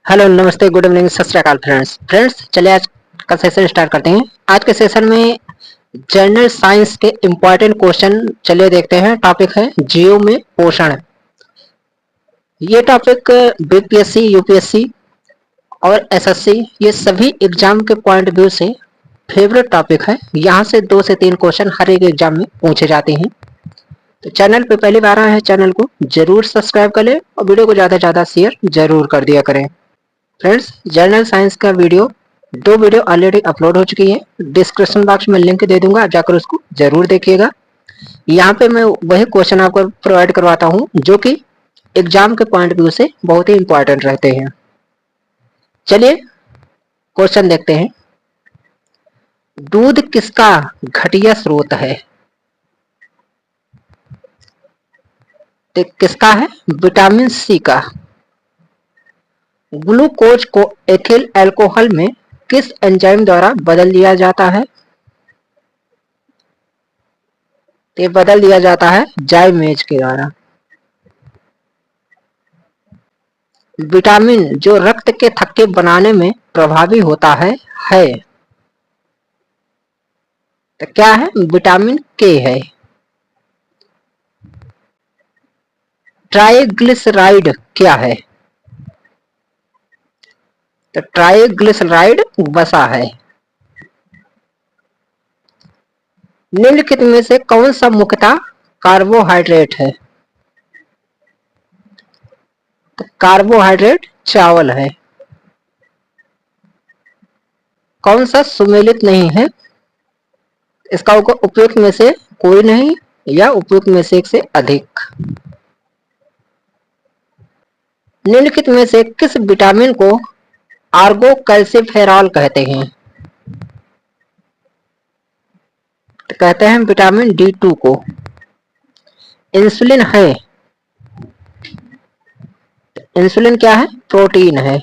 Hello, नमस्ते, good evening, सत श्री अकाल फ्रेंड्स। चलिए आज का सेशन स्टार्ट करते हैं। आज के सेशन में जनरल साइंस के इम्पोर्टेंट क्वेश्चन चलिए देखते हैं। टॉपिक है जीव में पोषण। ये टॉपिक बीपीएससी, यूपीएससी और एसएससी ये सभी एग्जाम के पॉइंट व्यू से फेवरेट टॉपिक है। यहाँ से 2 से 3 क्वेश्चन हर एक एग्जाम में पूछे जाते हैं। तो चैनल पे पहली बार आए हैं, चैनल को जरूर सब्सक्राइब कर लें और वीडियो को ज़्यादा से ज़्यादा शेयर जरूर कर दिया करें। फ्रेंड्स, जनरल साइंस का दो वीडियो ऑलरेडी अपलोड हो चुकी है। डिस्क्रिप्शन बॉक्स में लिंक दे दूंगा, आप जाकर उसको जरूर देखिएगा। यहाँ पे मैं वही क्वेश्चन आपको प्रोवाइड करवाता हूँ जो कि एग्जाम के पॉइंट व्यू से बहुत ही इंपॉर्टेंट रहते हैं। चलिए क्वेश्चन देखते हैं। दूध किसका घटिया स्रोत है? तो किसका है? विटामिन सी का। ग्लूकोज को एथिल अल्कोहल में किस एंजाइम द्वारा बदल दिया जाता है? ये बदल दिया जाता है जाइमेज के द्वारा। विटामिन जो रक्त के थक्के बनाने में प्रभावी होता है तो क्या है? विटामिन के है। ट्राइग्लिसराइड क्या है? तो ट्राइग्लिसराइड वसा है। निम्नलिखित में से कौन सा मुख्यतः कार्बोहाइड्रेट है? तो कार्बोहाइड्रेट चावल है। कौन सा सुमेलित नहीं है? इसका उपयुक्त में से कोई नहीं या उपयुक्त में से एक से अधिक। निम्नलिखित में से किस विटामिन को आर्गो कैल्सिफेरॉल कहते हैं? तो कहते हैं विटामिन D2 को। इंसुलिन है। इंसुलिन क्या है? प्रोटीन है।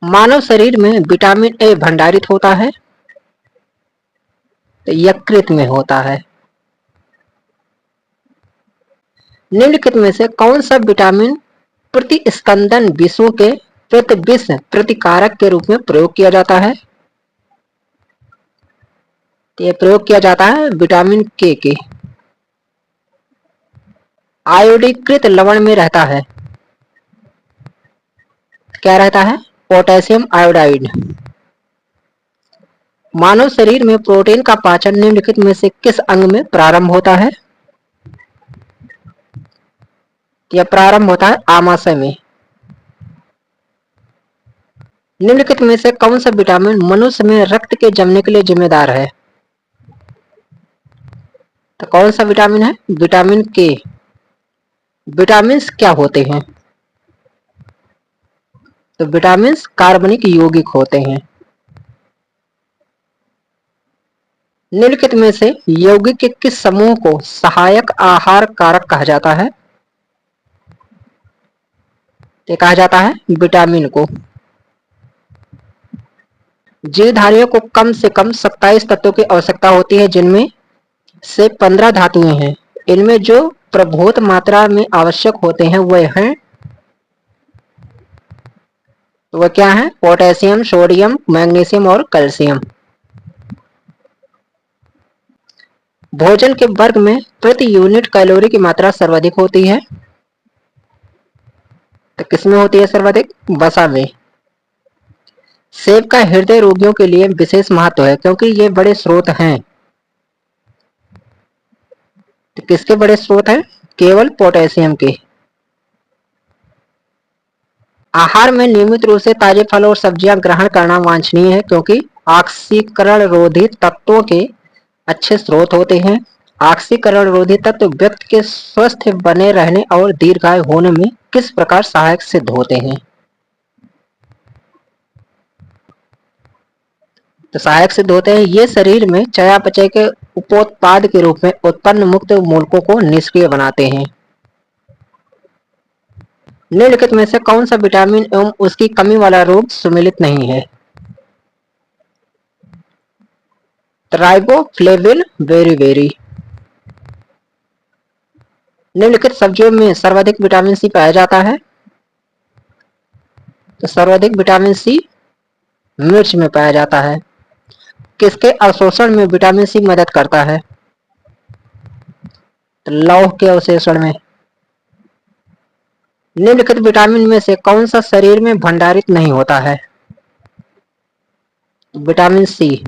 मानव शरीर में विटामिन ए भंडारित होता है तो यकृत में होता है। निम्नलिखित में से कौन सा विटामिन प्रतिस्कंदन विषों के प्रतिविष प्रतिकारक के रूप में प्रयोग किया जाता है? तो यह प्रयोग किया जाता है विटामिन के। आयोडीकृत लवण में रहता है। क्या रहता है? Potassium iodide. मानव शरीर में प्रोटीन का पाचन निम्नलिखित में से किस अंग में प्रारंभ होता है? यह प्रारंभ होता है आमाशय में। निम्नलिखित में से कौन सा विटामिन मनुष्य में रक्त के जमने के लिए जिम्मेदार है? तो कौन सा विटामिन है? विटामिन के। विटामिन क्या होते हैं? तो विटामिन कार्बनिक यौगिक होते हैं। निम्नलिखित में से यौगिक के किस समूह को सहायक आहार कारक कहा जाता है? ये कहा जाता है विटामिन को। जीवधारियों को कम से कम 27 तत्वों की आवश्यकता होती है, जिनमें से 15 धातुएं हैं। इनमें जो प्रभुत मात्रा में आवश्यक होते हैं वह क्या है? पोटेशियम, सोडियम, मैग्नीशियम और कैल्शियम। भोजन के वर्ग में प्रति यूनिट कैलोरी की मात्रा सर्वाधिक होती है। तो किसमें होती है सर्वाधिक? वसा में। सेब का हृदय रोगियों के लिए विशेष महत्व है क्योंकि ये बड़े स्रोत हैं। तो किसके बड़े स्रोत हैं? केवल पोटेशियम के। आहार में नियमित रूप से ताजे फल और सब्जियां ग्रहण करना वांछनीय है क्योंकि ऑक्सीकरण रोधी तत्वों के अच्छे स्रोत होते हैं। ऑक्सीकरण रोधी तत्व व्यक्ति के स्वस्थ बने रहने और दीर्घायु होने में किस प्रकार सहायक सिद्ध होते हैं? तो सहायक सिद्ध होते हैं। ये शरीर में चयापचय के उपोत्पाद के रूप में उत्पन्न मुक्त मूलकों को निष्क्रिय बनाते हैं। निम्नलिखित में से कौन सा विटामिन एवं उसकी कमी वाला रोग सुमेलित नहीं है? राइबोफ्लेविन बेरी। निम्नलिखित सब्जियों में सर्वाधिक विटामिन सी पाया जाता है। तो सर्वाधिक विटामिन सी मिर्च में पाया जाता है। किसके अवशोषण में विटामिन सी मदद करता है? तो लौह के अवशोषण में। निम्नलिखित विटामिन में से कौन सा शरीर में भंडारित नहीं होता है? Vitamin C.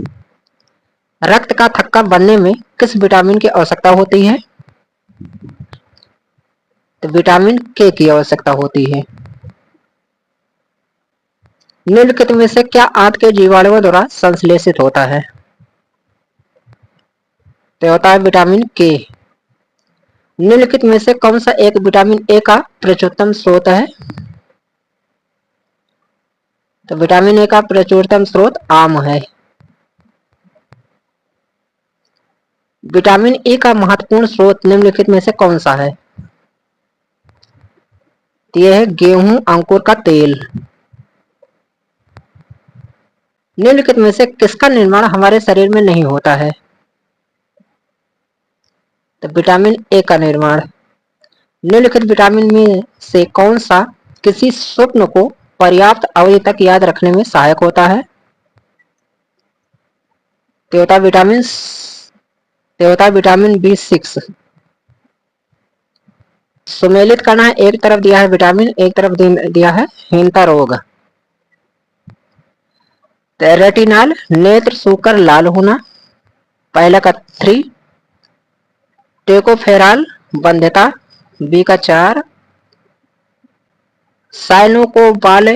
रक्त का थक्का बनने में किस विटामिन की आवश्यकता होती है? तो विटामिन के की आवश्यकता होती है। निम्नलिखित में से क्या आंत के जीवाणुओं द्वारा संश्लेषित होता है? तो होता है विटामिन के। निम्नलिखित में से कौन सा एक विटामिन ए का प्रचुरतम स्रोत है? तो विटामिन ए का प्रचुरतम स्रोत आम है। विटामिन ए का महत्वपूर्ण स्रोत निम्नलिखित में से कौन सा है? तो यह है गेहूं अंकुर का तेल। निम्नलिखित में से किसका निर्माण हमारे शरीर में नहीं होता है? तो विटामिन ए का निर्माण। निम्नलिखित विटामिन में से कौन सा किसी स्वप्न को पर्याप्त अवधि तक याद रखने में सहायक होता है? तो होता है विटामिन B6। सुमेलित करना है, एक तरफ दिया है विटामिन, एक तरफ दिया है हीनता रोग। तो रेटिनल नेत्र सूकर लाल होना, पहला का 3। टेकोफेराल बंध्यता, बी का 4। साइनोकोबाल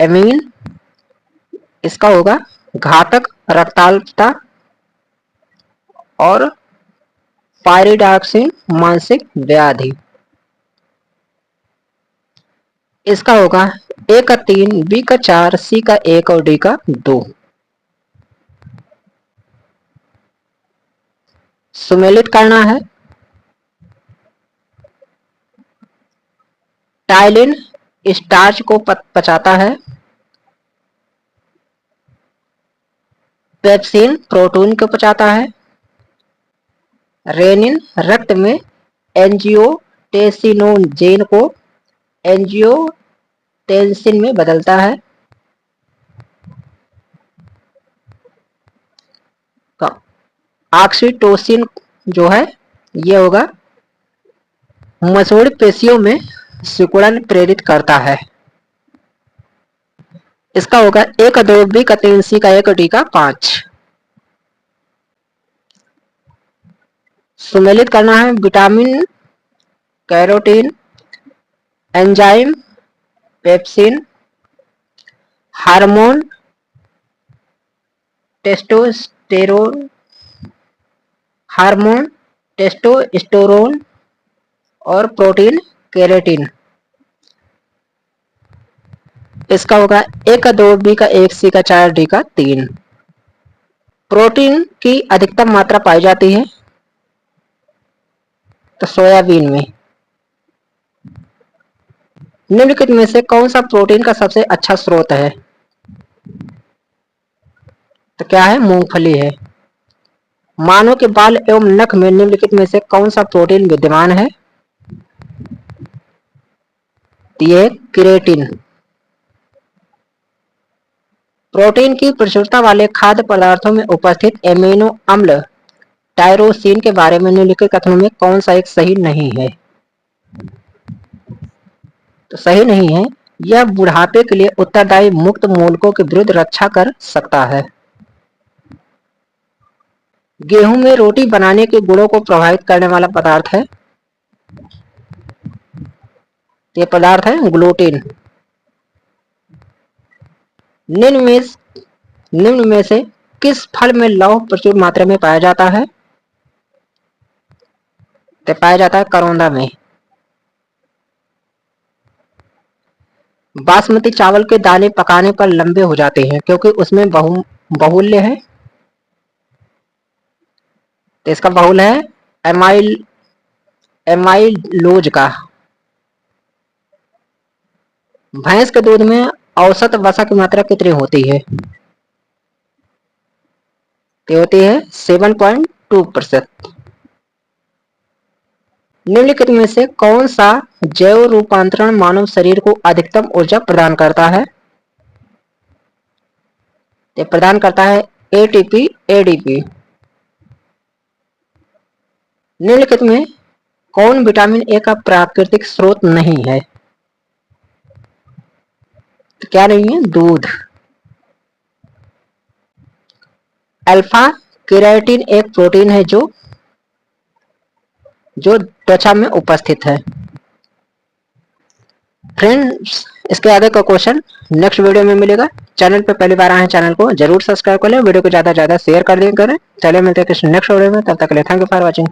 एमीन, इसका होगा घातक रक्ताल्पता। और पायरिडॉक्सिन मानसिक व्याधि, इसका होगा ए का 3, बी का 4, सी का 1 और डी का 2। सुमेलित करना है। टाइलिन स्टार्च को पचाता है। पेप्सिन प्रोटीन को पचाता है। रेनिन रक्त में एंजियोटेंसिनोजेन को एंजियोटेंसिन में बदलता है। ऑक्सीटोसिन जो है ये होगा मसूड़ पेशियों में सिकुड़न प्रेरित करता है। इसका होगा ए का 2, बी का 3, सी का 1 और डी का 5। सुमेलित करना है। Vitamin, carotene, enzyme, pepsin, hormone, testosterone और प्रोटीन केरेटिन। इसका होगा ए का 2, बी का 1, सी का 4, डी का 3। प्रोटीन की अधिकतम मात्रा पाई जाती है तो सोयाबीन में। निम्नलिखित में से कौन सा प्रोटीन का सबसे अच्छा स्रोत है? तो क्या है? मूंगफली है। मानव के बाल एवं नख में निम्नलिखित में से कौन सा प्रोटीन विद्यमान है? ये केरेटिन। प्रोटीन की प्रचुरता वाले खाद्य पदार्थों में उपस्थित एमिनो अम्ल टायरोसिन के बारे में निम्नलिखित कथनों में कौन सा एक सही नहीं है? तो सही नहीं है, यह बुढ़ापे के लिए उत्तरदायी मुक्त मूलकों के विरुद्ध रक्षा कर सकता है। गेहूं में रोटी बनाने के गुणों को प्रभावित करने वाला पदार्थ है, ये पदार्थ है ग्लूटेन। निम्न में से किस फल में लौह प्रचुर मात्रा में पाया जाता है? तो पाया जाता है करौंदा में। बासमती चावल के दाने पकाने पर लंबे हो जाते हैं क्योंकि उसमें बहुल्य है। तो इसका बहुल है एमाइलोज का। भैंस के दूध में औसत वसा की मात्रा कितनी होती है? तो होती है 7.2%। निम्नलिखित में से कौन सा जैव रूपांतरण मानव शरीर को अधिकतम ऊर्जा प्रदान करता है? ये प्रदान करता है एटीपी, एडीपी। निम्नलिखित में कौन विटामिन ए का प्राकृतिक स्रोत नहीं है? तो क्या नहीं है? दूध। अल्फा केराटिन एक प्रोटीन है जो त्वचा में उपस्थित है। फ्रेंड्स, इसके आगे का क्वेश्चन नेक्स्ट वीडियो में मिलेगा। चैनल पे पहली बार आए हैं, चैनल को जरूर सब्सक्राइब कर लें, वीडियो को ज्यादा से ज्यादा शेयर कर दें करें। चलिए मिलते हैं किसी नेक्स्ट वीडियो में, तब तक के लिए थैंक यू फॉर वॉचिंग।